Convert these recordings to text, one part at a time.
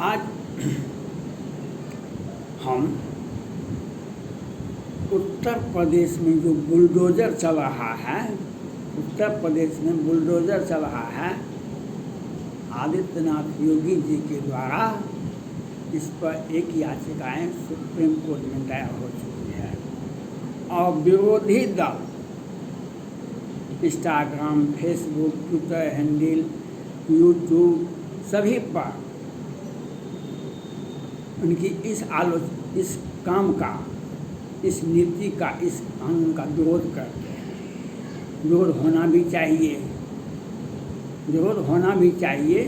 आज हम उत्तर प्रदेश में जो बुलडोज़र चल रहा है, उत्तर प्रदेश में बुलडोज़र चल रहा है, आदित्यनाथ योगी जी के द्वारा इस पर एक याचिकाएं सुप्रीम कोर्ट में दायर हो चुकी है और विरोधी दल Instagram, Facebook, Twitter handle, YouTube सभी पर उनकी इस काम का, इस नीति का, इस कानून का विरोध करते हैं। विरोध होना भी चाहिए, विरोध होना भी चाहिए,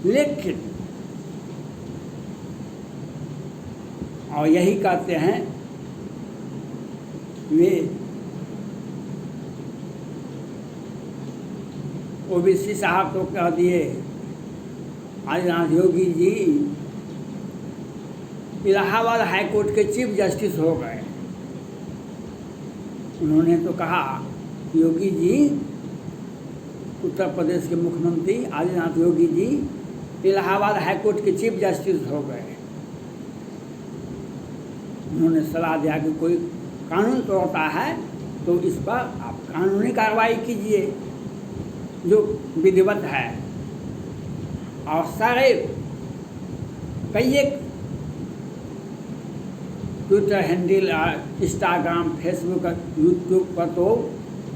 लेकिन और यही कहते हैं वे ओबीसी साहब तो कह दिए आदित्यनाथ योगी जी इलाहाबाद हाई कोर्ट के चीफ जस्टिस हो गए। उन्होंने तो कहा योगी जी, उत्तर प्रदेश के मुख्यमंत्री आदित्यनाथ योगी जी इलाहाबाद हाई कोर्ट के चीफ जस्टिस हो गए। उन्होंने सलाह दिया कि कोई कानून तोड़ता है तो इस पर आप कानूनी कार्रवाई कीजिए जो विधिवत है। और सारे कई एक Twitter handle, Instagram, Facebook, YouTube पर तो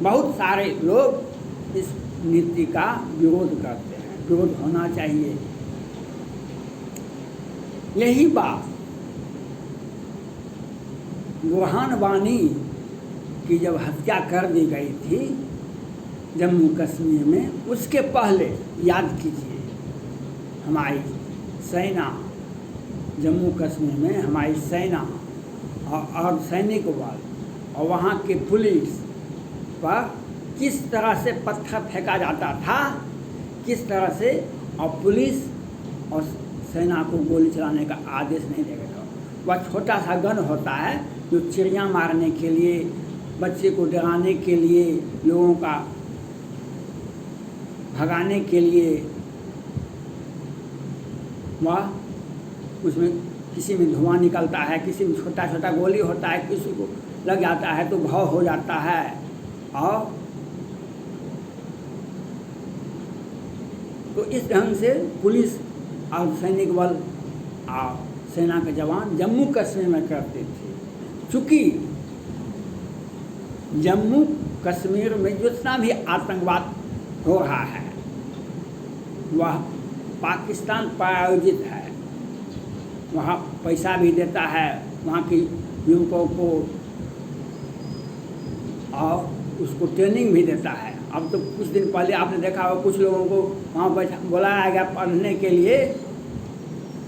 बहुत सारे लोग इस नीति का विरोध करते हैं। विरोध होना चाहिए। यही बात बुरहान वानी की जब हत्या कर दी गई थी जम्मू कश्मीर में, उसके पहले याद कीजिए हमारी सेना, जम्मू कश्मीर में हमारी सेना और सैनिक बल और वहाँ के पुलिस पर किस तरह से पत्थर फेंका जाता था, किस तरह से, और पुलिस और सेना को गोली चलाने का आदेश नहीं देगा। वह छोटा सा गन होता है जो चिड़िया मारने के लिए, बच्चे को डराने के लिए, लोगों का भगाने के लिए, वह उसमें किसी में धुआं निकलता है, किसी में छोटा छोटा गोली होता है, किसी को लग जाता है तो घाव हो जाता है। और तो इस ढंग से पुलिस और सैनिक बल और सेना के जवान जम्मू कश्मीर में करते थे। चूँकि जम्मू कश्मीर में जितना भी आतंकवाद हो रहा है वह पाकिस्तान प्रायोजित है। वहाँ पैसा भी देता है वहाँ के युवकों को और उसको ट्रेनिंग भी देता है। अब तो कुछ दिन पहले आपने देखा होगा कुछ लोगों को वहाँ पर बुलाया गया पढ़ने के लिए,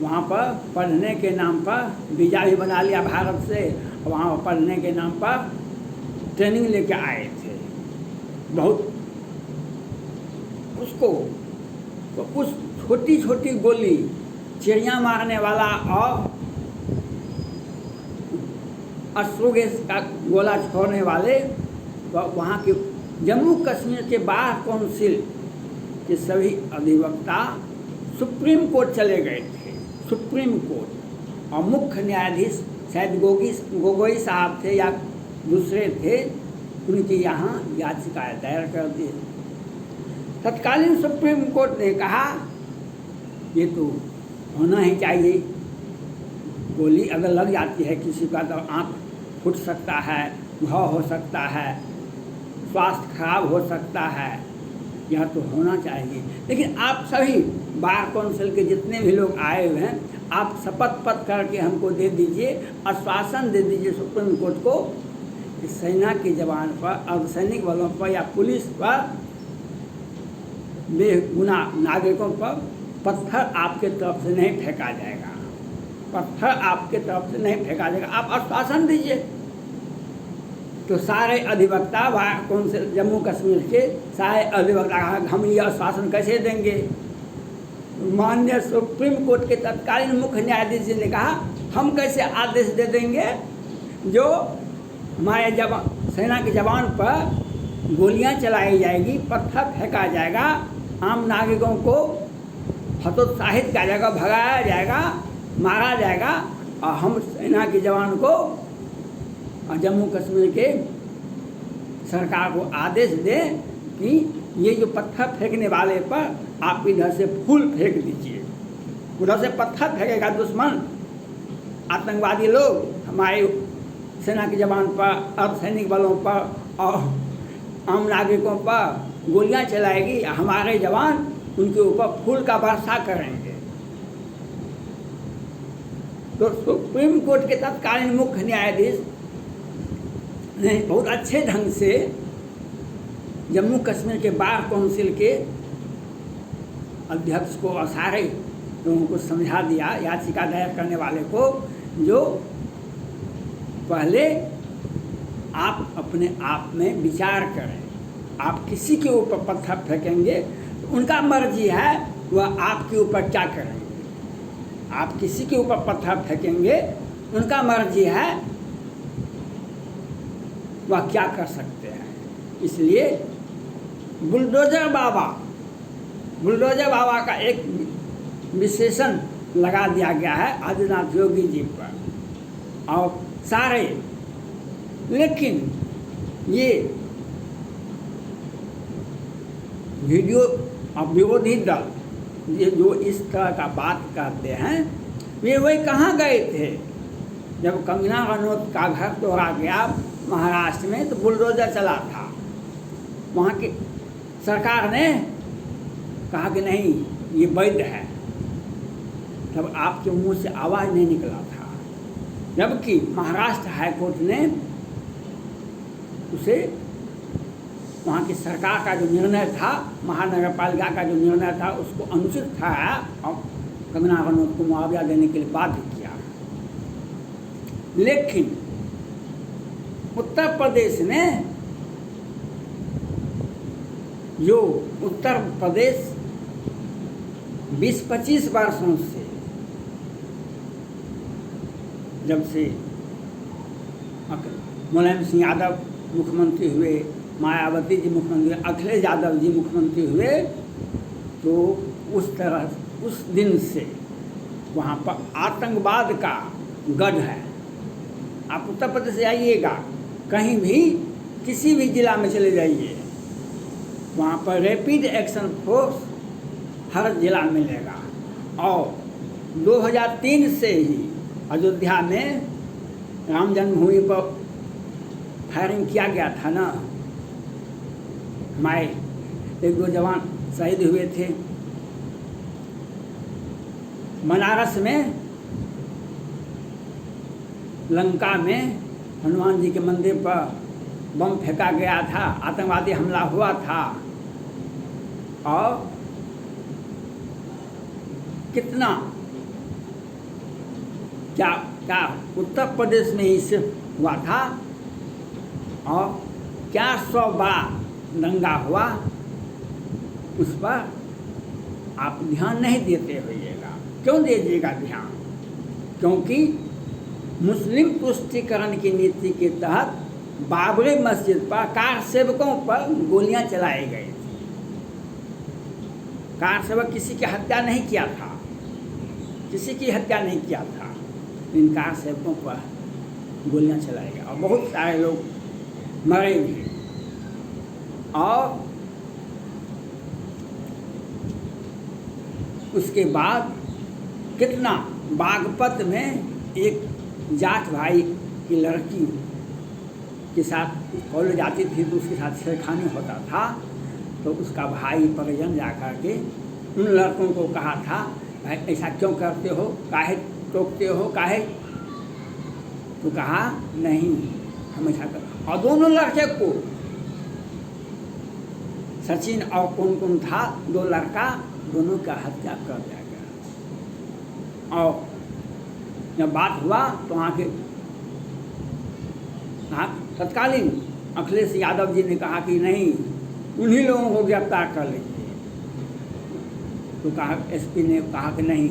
वहाँ पर पढ़ने के नाम पर वीज़ा भी बना लिया भारत से, और वहाँ पढ़ने के नाम पर ट्रेनिंग लेके आए थे। बहुत उसको तो उस छोटी छोटी गोली, चिड़िया मारने वाला और अश्रु गैस का गोला छोड़ने वाले वहाँ के जम्मू कश्मीर के बार काउंसिल के सभी अधिवक्ता सुप्रीम कोर्ट चले गए थे। सुप्रीम कोर्ट और मुख्य न्यायाधीश शायद गोगोई साहब थे या दूसरे थे, उनकी यहाँ याचिकाएं दायर कर दी। तत्कालीन सुप्रीम कोर्ट ने कहा ये तो होना ही चाहिए। गोली अगर लग जाती है किसी का तो आँख फूट सकता है, घाव हो सकता है, स्वास्थ्य खराब हो सकता है, यह तो होना चाहिए। लेकिन आप सभी बार काउंसिल के जितने भी लोग आए हुए हैं, आप शपथ पत्र करके हमको दे दीजिए, आश्वासन दे दीजिए सुप्रीम कोर्ट को कि सेना के जवान पर, अर्धसैनिक बलों पर या पुलिस पर, बेगुनाह नागरिकों पर पत्थर आपके तरफ से नहीं फेंका जाएगा। पत्थर आपके तरफ से नहीं फेंका जाएगा, आप आश्वासन दीजिए। तो सारे अधिवक्ता बार काउंसिल जम्मू कश्मीर के सारे अधिवक्ता हम ये आश्वासन कैसे देंगे। माननीय सुप्रीम कोर्ट के तत्कालीन मुख्य न्यायाधीश जी ने कहा हम कैसे आदेश दे देंगे जो हमारे सेना के जवान पर गोलियां चलाई जाएगी, पत्थर फेंका जाएगा, आम नागरिकों को हतोत्साहित किया जाएगा, भगाया जाएगा, मारा जाएगा। और हम सेना के जवान को जम्मू कश्मीर के सरकार को आदेश दें कि ये जो पत्थर फेंकने वाले पर आप इधर से फूल फेंक दीजिए। उधर से पत्थर फेंकेगा दुश्मन, आतंकवादी लोग हमारे सेना के जवान पर, अर्धसैनिक बलों पर और आम नागरिकों पर गोलियां चलाएगी। हमारे जवान उनके ऊपर फूल का वर्षा करेंगे। तो सुप्रीम कोर्ट के तत्कालीन मुख्य न्यायाधीश ने बहुत अच्छे ढंग से जम्मू कश्मीर के बार काउंसिल के अध्यक्ष को और सारे लोगों को समझा दिया, याचिका दायर करने वाले को, जो पहले आप अपने आप में विचार करें। आप किसी के ऊपर पत्थर फेंकेंगे तो उनका मर्जी है वह आपके ऊपर क्या करेंगे। आप किसी के ऊपर पत्थर फेंकेंगे, उनका मर्जी है वह क्या कर सकते हैं। इसलिए बुलडोजर बाबा का एक विशेषण लगा दिया गया है आदित्यनाथ योगी जी पर और सारे। लेकिन ये वीडियो और विरोधी दल ये जो इस तरह का बात करते हैं, वे वही कहाँ गए थे जब कंगना रनौत का घर तोड़ा गया महाराष्ट्र में, तो बुलडोजर चला था। वहाँ की सरकार ने कहा कि नहीं ये वैध है, तब आपके मुंह से आवाज़ नहीं निकला था। जबकि महाराष्ट्र हाईकोर्ट ने उसे, वहाँ की सरकार का जो निर्णय था, महानगर पालिका का जो निर्णय था, उसको अनुचित ठहराया और कंगना रनौत को मुआवजा देने के लिए बाध्य किया। लेकिन उत्तर प्रदेश ने, जो उत्तर प्रदेश 20-25 वर्षों से, जब से मुलायम सिंह यादव मुख्यमंत्री हुए, मायावती जी मुख्यमंत्री, अखिलेश यादव जी मुख्यमंत्री हुए, तो उस दिन से वहाँ पर आतंकवाद का गढ़ है। आप उत्तर प्रदेश से आइएगा, कहीं भी किसी भी जिला में चले जाइए, वहाँ पर रैपिड एक्शन फोर्स हर जिला में मिलेगा। और 2003 से ही अयोध्या में राम जन्मभूमि पर फायरिंग किया गया था ना, हमारे 1-2 जवान शहीद हुए थे। बनारस में लंका में हनुमान जी के मंदिर पर बम फेंका गया था, आतंकवादी हमला हुआ था। और कितना क्या उत्तर प्रदेश में ही सिर्फ हुआ था, और क्या 100 बार दंगा हुआ, उस पर आप ध्यान नहीं देते होइएगा। क्यों दीजिएगा ध्यान? क्योंकि मुस्लिम तुष्टीकरण की नीति के तहत बाबरी मस्जिद पर कार सेवकों पर गोलियां चलाई गई थी। कार सेवक किसी की हत्या नहीं किया था, किसी की हत्या नहीं किया था, इन कार सेवकों पर गोलियां चलाई गई और बहुत सारे लोग मरे भी। और उसके बाद कितना बागपत में एक जाट भाई की लड़की के साथ कॉलेज जाती थी, तो उसके साथ छेड़खानी होता था, तो उसका भाई परिजन जा कर के उन लड़कों को कहा था, भाई ऐसा क्यों करते हो, काहे टोकते हो, काहे? तो कहा नहीं हम ऐसा कर। और दोनों लड़के को, सचिन और कौन था, 2 लड़का, दोनों का हत्या कर दिया गया। और जब बात हुआ तो वहाँ के तत्कालीन अखिलेश यादव जी ने कहा कि नहीं, उन्हीं लोगों को गिरफ्तार कर लीजिए। तो कहा, एसपी ने कहा कि नहीं,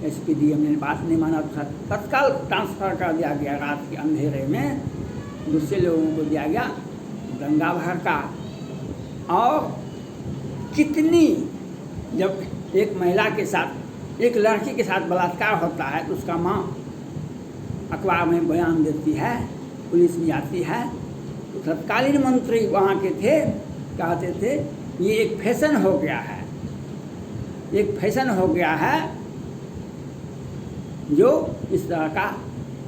एसपी डीएम ने बात नहीं माना, तो तत्काल ट्रांसफ़र कर दिया गया। रात के अंधेरे में दूसरे लोगों को दिया गया, दंगा भड़का। और कितनी, जब एक महिला के साथ, एक लड़की के साथ बलात्कार होता है तो उसका माँ अखबार में बयान देती है, पुलिस भी आती है। तो तत्कालीन मंत्री वहाँ के थे, कहते थे ये एक फैशन हो गया है, एक फैशन हो गया है जो इस तरह का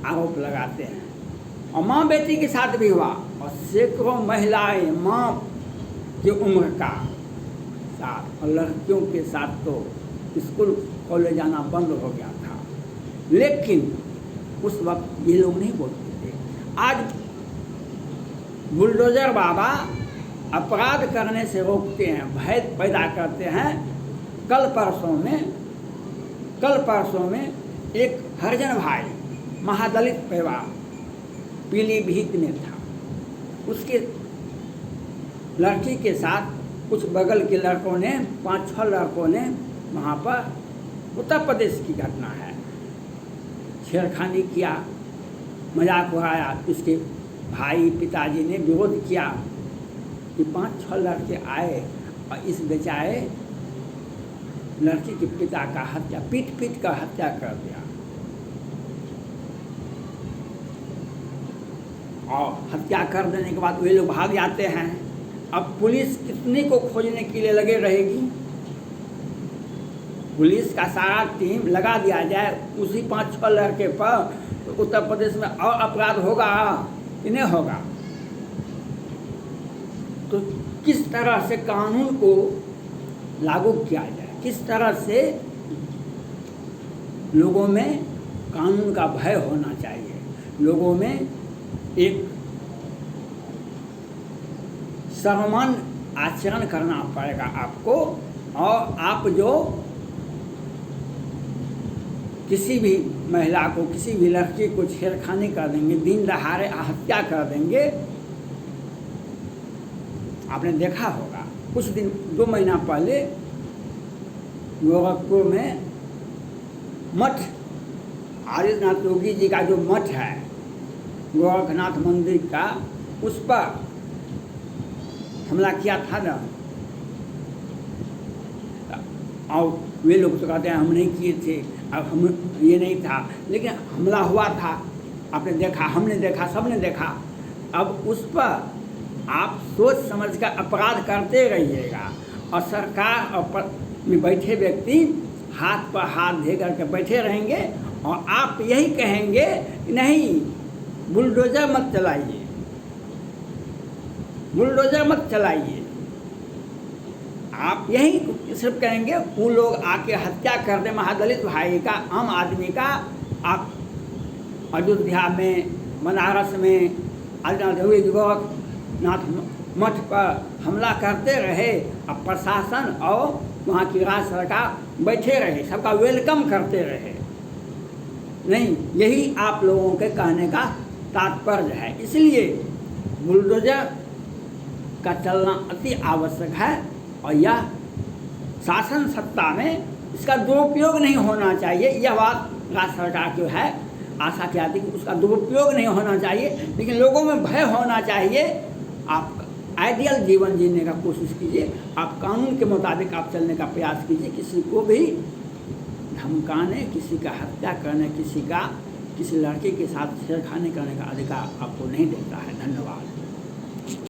आरोप लगाते हैं। और माँ बेटी के साथ भी हुआ, और सैकड़ों महिलाएं माँ की उम्र का साथ और लड़कियों के साथ तो स्कूल कॉलेज जाना बंद हो गया था। लेकिन उस वक्त ये लोग नहीं बोलते थे। आज बुलडोजर बाबा अपराध करने से रोकते हैं, भय पैदा करते हैं। कल परसों में एक हरिजन भाई महादलित परिवार पीलीभीत में था, उसके लड़की के साथ कुछ बगल के लड़कों ने, 5-6 लड़कों ने वहाँ पर, उत्तर प्रदेश की घटना है, छेड़खानी किया, मजाक उड़ाया। इसके भाई पिताजी ने विरोध किया कि 5-6 लड़के आए और इस बेचारे लड़की के पिता का हत्या, पीट कर हत्या कर दिया। और हत्या कर देने के बाद वे लोग भाग जाते हैं। अब पुलिस कितने को खोजने के लिए लगे रहेगी? पुलिस का सारा टीम लगा दिया जाए उसी 5-6 लड़के पर, तो उत्तर प्रदेश में और अपराध होगा कि नहीं होगा? तो किस तरह से कानून को लागू किया जाए, किस तरह से लोगों में कानून का भय होना चाहिए, लोगों में एक सर्वमान्य आचरण करना पड़ेगा आपको। और आप जो किसी भी महिला को, किसी भी लड़की को छेड़खानी कर देंगे, दिन दहाड़े हत्या कर देंगे, आपने देखा होगा कुछ दिन 2 महीना पहले गोरखपुर में मठ, आदित्यनाथ योगी जी का जो मठ है गोरखनाथ मंदिर का, उस पर हमला किया था ना। और वे लोग तो कहते हैं हम नहीं किए थे, अब हम ये नहीं था, लेकिन हमला हुआ था, आपने देखा, हमने देखा, सबने देखा। अब उस पर आप सोच समझ कर अपराध करते रहिएगा, और सरकार और में बैठे व्यक्ति हाथ पर हाथ दे करके बैठे रहेंगे, और आप यही कहेंगे नहीं बुलडोजर मत चलाइए, बुलडोजर मत चलाइए। आप यही सिर्फ कहेंगे, वो लोग आके हत्या कर दे महादलित भाई का, आम आदमी का। आप अयोध्या में, बनारस में, गोरखनाथ मठ पर हमला करते रहे, अब प्रशासन और वहाँ की राज्य सरकार बैठे रहे, सबका वेलकम करते रहे। नहीं, यही आप लोगों के कहने का तात्पर्य है। इसलिए बुलडोजर का चलना अति आवश्यक है, और यह शासन सत्ता में इसका दुरुपयोग नहीं होना चाहिए। यह बात राज्य सरकार की है, आशा की आती कि उसका दुरुपयोग नहीं होना चाहिए, लेकिन लोगों में भय होना चाहिए। आप आइडियल जीवन जीने का कोशिश कीजिए, आप कानून के मुताबिक आप चलने का प्रयास कीजिए। किसी को भी धमकाने, किसी का हत्या करने, किसी लड़के के साथ छेड़खानी करने का अधिकार आपको नहीं देता है। धन्यवाद।